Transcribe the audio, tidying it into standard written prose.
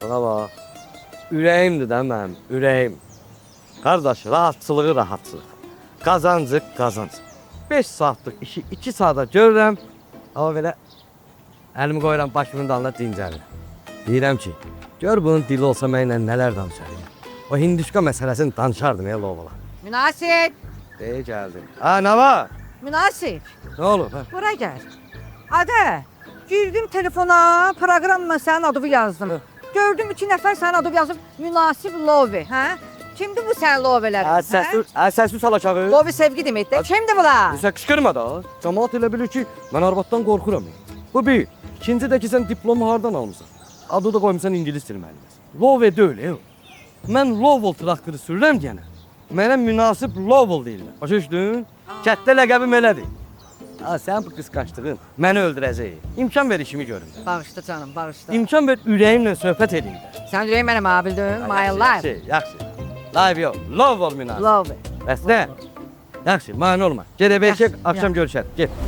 Bana bak. Ürəyimdir də mənim, ürəyim. Qardaş, rahatçılığı rahatçılıq. Qazancıq, qazanc. 5 saatlıq işi 2 saata görürəm. Amma belə əlimi qoyuram başımın dalına dincəlir. Deyirəm ki, gör bunun dili olsa mənimlə nələr danışar ya. O Hindişka məsələsini danışardım ya lovala. Münasip, Deyə gəldim. Ha, nə var? münasip. Nə olur? Ha? Bura gəl. Adə, girdim telefona, proqramla sənin adını yazdım. Gördüm 2 nəfər sənin adını yazıb. Münasip Lovi, hə? Kimdir bu sənin Lovilərin? Səsli sal aşağı. Lovi sevgi deməkdir. Kimdir bunlar? Sən qışqırma da. Cəmaat elə bilir ki, mən arvaddan qorxuram. Bu bir. İkinci də ki, sən diplomu hardan almısan? Adı da qoymusan ingilis dili müəlliməsi. Love deyil. Mən Lovell traktoru sürürəm deyənə. Mənə münasib Lovell deyirlər. Başa düşdün? Kətdə ləqəbim elədir. Ha, sən bu qısqaçdığın məni öldürəcək. İmkan ver işimi görüm. Bağışla canım, bağışla. İmkan ver ürəyimlə söhbət edeyim də. Sən ürəyin mənə mabildin, my life. Yaxşı. Live yox. Lovell münasib. Lovi. Bəs nə? Yaxşı, mane olma. Gedək belki akşam görüşərik. Get.